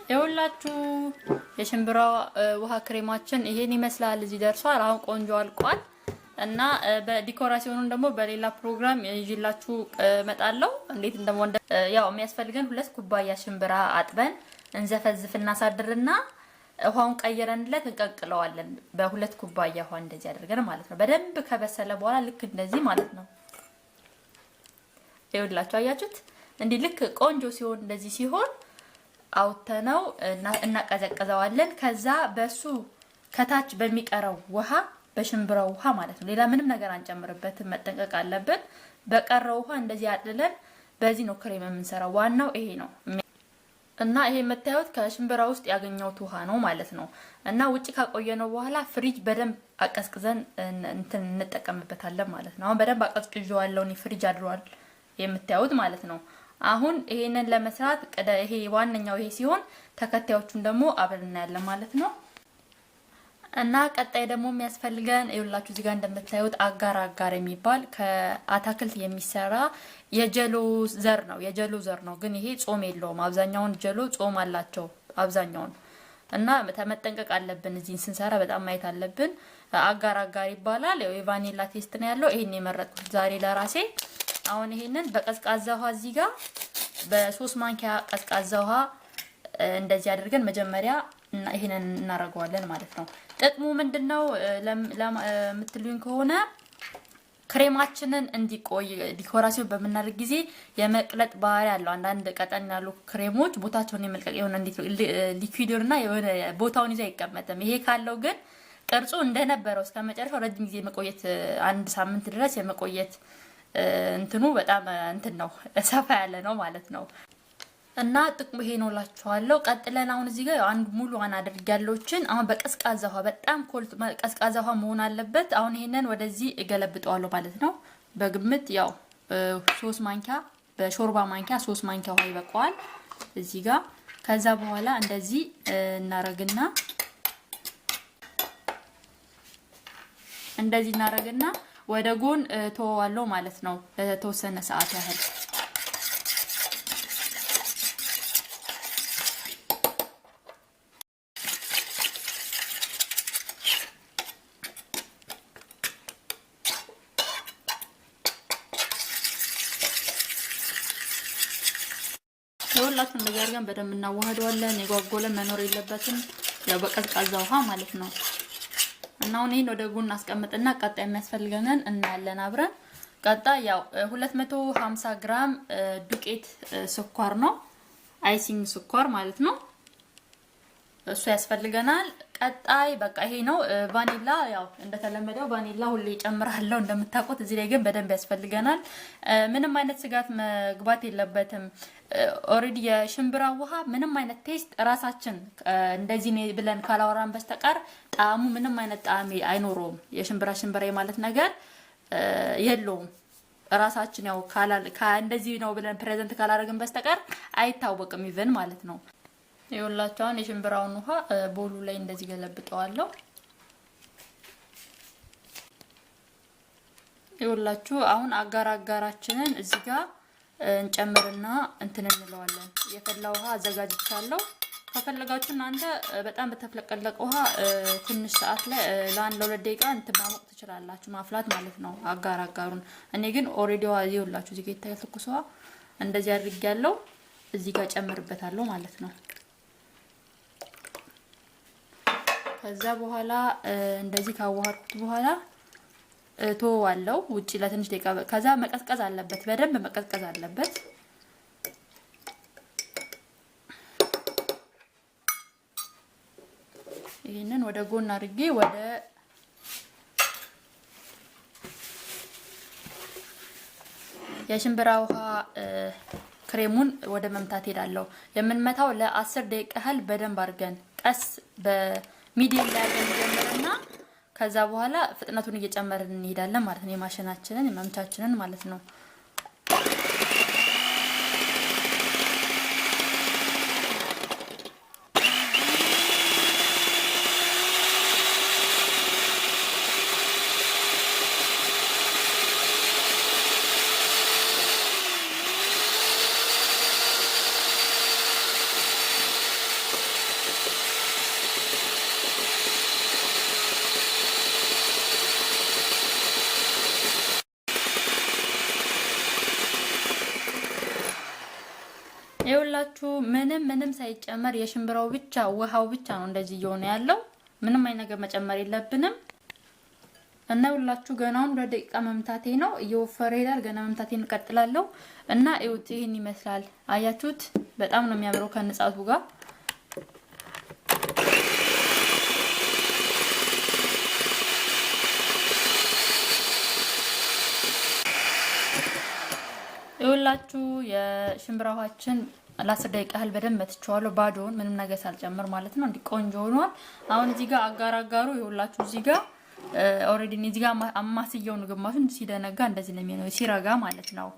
ይኸውላችሁ የሽምብራ ውሃ ክሬማችን ይሄን ይመስላል። እዚህ ደርሷል። አሁን ቆንጆ አልቋል እና በዲኮራሲዮኑን ደግሞ በሌላ ፕሮግራም ይዤላችሁ እመጣለሁ። እንዴት እንደሞንደ ያው የሚያስፈልገን 2 ኩባያ ሽምብራ አጥበን እንዘፈዝፍና ሳድርና ውሃውን ቀይረንለት እንቀቅለዋለን። በ2 ኩባያ ውሃ እንደዚህ አድርገን ማለት ነው። በደንብ ከበሰለ በኋላ ልክ እንደዚህ ማለት ነው። ይኸውላችሁ አያችሁት? እንዲህ ልክ ቆንጆ ሲሆን እንደዚህ ሲሆን አውጥተነው እናቀዘቅዘዋለን። ከዛ በሱ ከታች በሚቀረው ውሃ በሽምብራው ውሃ ማለት ነው። ሌላ ምንም ነገር አንጨምርበትም፣ መጠንቀቅ አለብን። በቀረው ውሃ እንደዚህ አጥልለን በዚህ ነው ክሬም የምንሰራው። ዋናው ይሄ ነው እና ይሄ የምታዩት ከሽምብራ ውስጥ ያገኘሁት ውሃ ነው ማለት ነው። እና ውጪ ካቆየነው በኋላ ፍሪጅ በደንብ አቀዝቅዘን እንጠቀምበታለን ማለት ነው። አሁን በደንብ አቀዝቅዤዋለሁ። ፍሪጅ አድሯል የምታዩት ማለት ነው። አሁን ይሄንን ለመስራት ይሄ ዋንኛው ይሄ ሲሆን ተከታዮቹን ደግሞ አብረን እናያለን ማለት ነው። እና ቀጣይ ደግሞ የሚያስፈልገን ይኸውላችሁ እዚህ ጋር እንደምታዩት አጋር የሚባል ከአታክልት የሚሰራ የጀሎ ዘር ነው። የጀሎ ዘር ነው ግን ይሄ ጾም የለውም። አብዛኛውን ጀሎ ጾም አላቸው አብዛኛውን እና መጠንቀቅ አለብን። እዚህን ስንሰራ በጣም ማየት አለብን። አጋር ይባላል። ያው የቫኒላ ቴስት ነው ያለው። ይሄን የመረጥኩት ዛሬ ለራሴ። አሁን ይሄንን በቀዝቃዛ ውሃ እዚህ ጋር በ3 ማንኪያ ቀዝቃዛ ውሃ እንደዚህ አድርገን መጀመሪያ ይሄንን እናደርገዋለን ማለት ነው። ጥቅሙ ምንድነው ለምትሉኝ ከሆነ ክሬማችንን እንዲቆይ ዲኮራሲዮን በመናደርግ ጊዜ የመቅለጥ ባህሪ ያለው አንዳንድ ቀጠን ያሉ ክሬሞች ቦታቸውን የመልቀቅ የሆነ እንዴት ሊኩዊድና የሆነ ቦታውን ይዘው አይቀመጥም። ይሄ ካለው ግን ቅርጹ እንደነበረው እስከመጨረሻው ረጅም ጊዜ መቆየት 1 ሳምንት ድረስ የመቆየት እንትኑ በጣም እንትን ነው ሰፋ ያለ ነው ማለት ነው። እና ጥቅሙ ይሄ ነው ላችኋለሁ። ቀጥለን አሁን እዚህ ጋር አንድ ሙሉ ዋና አድርጋለሁችን አሁን በቀዝቃዛ ውሃ በጣም ኮልት ቀዝቃዛ ውሃ መሆን አለበት። አሁን ይሄንን ወደዚህ እገለብጠዋለሁ ማለት ነው። በግምት ያው 3 ማንኪያ በሾርባ ማንኪያ 3 ማንኪያ ውሃ ይበቃዋል እዚህ ጋር። ከዛ በኋላ እንደዚህ እናረግና ወደ ጎን ተወዋለሁ ማለት ነው ለተወሰነ ሰዓት ያህል። ይኸውላችሁ እንደዚህ አድርገን በደንብ እናዋህደዋለን። የጓጎለ መኖር የለበትም ያው በቀዝቃዛ ውሃ ማለት ነው። እና አሁን ይሄን ወደ ጎን አስቀምጥና ቀጣይ የሚያስፈልገንን እናያለን አብረን። ቀጣይ ያው 250 ግራም ዱቄት ስኳር ነው፣ አይሲንግ ስኳር ማለት ነው። እሱ ያስፈልገናል። ቀጣይ በቃ ይሄ ነው። ቫኒላ ያው እንደተለመደው ቫኒላ ሁሌ ጨምራለሁ እንደምታውቁት። እዚህ ላይ ግን በደንብ ያስፈልገናል። ምንም አይነት ስጋት መግባት የለበትም። ኦሬዲ የሽምብራ ውሃ ምንም አይነት ቴስት ራሳችን እንደዚህ ነው ብለን ካላወራን በስተቀር ጣዕሙ ምንም አይነት ጣዕም አይኖረውም። የሽምብራ ማለት ነገር የለውም። ራሳችን ያው እንደዚህ ነው ብለን ፕሬዘንት ካላደረግን በስተቀር አይታወቅም ኢቭን ማለት ነው። ይኸውላችሁ አሁን የሽምብራውን ውሃ ቦሉ ላይ እንደዚህ ገለብጠዋለሁ። ይኸውላችሁ አሁን አጋራችንን እዚህ ጋር እንጨምርና እንትን እንለዋለን። የፈላ ውሃ አዘጋጅቻለሁ። ከፈለጋችሁ እናንተ በጣም በተፍለቀለቀ ውሃ ትንሽ ሰዓት ላይ ለ1-2 ደቂቃ እንትን ማሞቅ ትችላላችሁ፣ ማፍላት ማለት ነው አጋሩን። እኔ ግን ኦሬዲ ይኸውላችሁ እዚህ ጋር ይታያል ትኩስ ውሃ እንደዚህ አድርጌያለሁ። እዚህ ጋር ጨምርበታለሁ ማለት ነው። ከዛ በኋላ እንደዚህ ካዋሃድኩት በኋላ ተወዋለሁ ውጪ ለትንሽ ደቂቃ። ከዛ መቀዝቀዝ አለበት፣ በደንብ መቀዝቀዝ አለበት። ይሄንን ወደ ጎን አድርጌ ወደ የሽምብራ ውሃ ክሬሙን ወደ መምታት ሄዳለሁ። የምንመታው ለ10 ደቂቃ ያህል በደንብ አድርገን ቀስ በሚዲየም ላይ አድርገን ጀምረና ከዛ በኋላ ፍጥነቱን እየጨመርን እንሄዳለን ማለት ነው። የማሽናችንን የመምቻችንን ማለት ነው። ይኸውላችሁ ምንም ሳይጨመር የሽምብራው ብቻ ውሃው ብቻ ነው እንደዚህ እየሆነ ያለው። ምንም አይነት ነገር መጨመር የለብንም። እና ይኸውላችሁ ገናውን ለደቂቃ መምታቴ ነው። እየወፈረ ይላል። ገና መምታቴን እቀጥላለሁ። እና እዩት፣ ይሄን ይመስላል። አያችሁት? በጣም ነው የሚያምረው ከንጻቱ ጋር። ይኸውላችሁ የሽምብራ ውሃችን ለ10 ደቂቃ ያህል በደንብ መትቼዋለሁ። ባዶውን ምንም ነገር ሳልጨምር ማለት ነው። እንዲህ ቆንጆ ሆኗል። አሁን እዚህ ጋር አጋራጋሩ ይኸውላችሁ እዚህ ጋር ኦሬዲ እዚህ ጋር አማስየው ነው። ግማሹን ሲደነጋ እንደዚህ ነው የሚሆነው ሲረጋ ማለት ነው።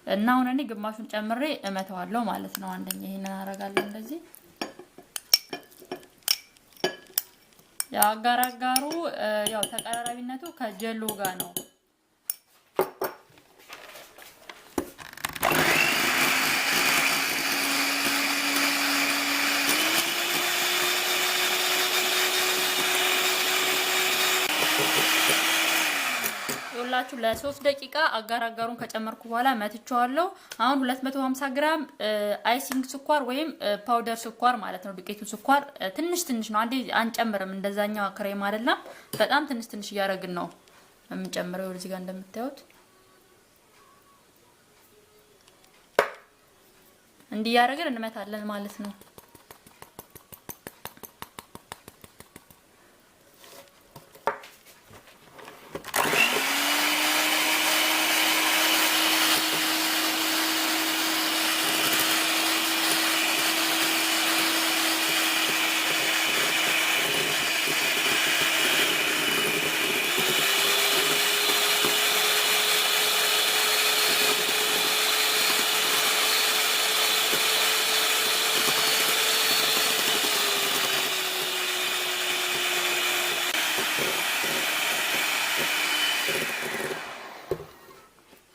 እና አሁን እኔ ግማሹን ጨምሬ እመተዋለሁ ማለት ነው። አንደኛ ይሄንን አደርጋለሁ እንደዚህ። ያው አጋራጋሩ ያው ተቀራራቢነቱ ከጀሎ ጋር ነው። ይኸውላችሁ ለ3 ደቂቃ አጋራጋሩን ከጨመርኩ በኋላ መትቼዋለሁ። አሁን 250 ግራም አይሲንግ ስኳር ወይም ፓውደር ስኳር ማለት ነው። ዱቄቱ ስኳር ትንሽ ነው። አንዴ አንጨምርም፣ እንደዛኛው ክሬም አይደለም። በጣም ትንሽ እያደረግን ነው የምንጨምረው። እዚህ ጋር እንደምታዩት እንዲህ ያደረግን እንመታለን ማለት ነው።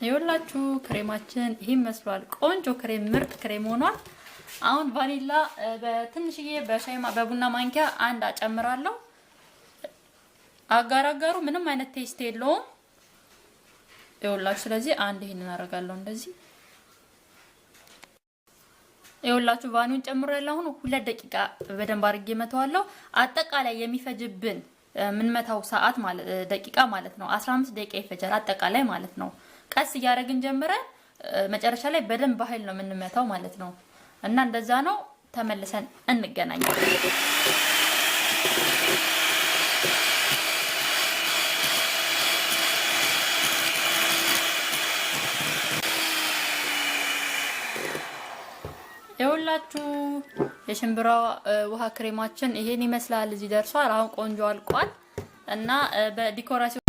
ይኸውላችሁ ክሬማችን ይሄን መስሏል። ቆንጆ ክሬም፣ ምርጥ ክሬም ሆኗል። አሁን ቫኒላ በትንሽዬ በቡና ማንኪያ አንድ አጨምራለሁ። አጋራጋሩ ምንም አይነት ቴስት የለውም። ይኸውላችሁ ስለዚህ አንድ ይሄንን አደርጋለሁ እንደዚህ። ይኸውላችሁ ቫኒውን ጨምሬያለሁ። አሁን 2 ደቂቃ በደንብ አድርጌ መተዋለሁ። አጠቃላይ የሚፈጅብን ምን መታው ሰዓት ማለት ደቂቃ ማለት ነው 15 ደቂቃ ይፈጃል አጠቃላይ ማለት ነው። ቀስ እያደረግን ጀምረን መጨረሻ ላይ በደንብ በኃይል ነው የምንመታው ማለት ነው። እና እንደዛ ነው። ተመልሰን እንገናኛለን። ይኸውላችሁ የሽምብራ ውሃ ክሬማችን ይሄን ይመስላል። እዚህ ደርሷል። አሁን ቆንጆ አልቋል። እና በዲኮራሲዮን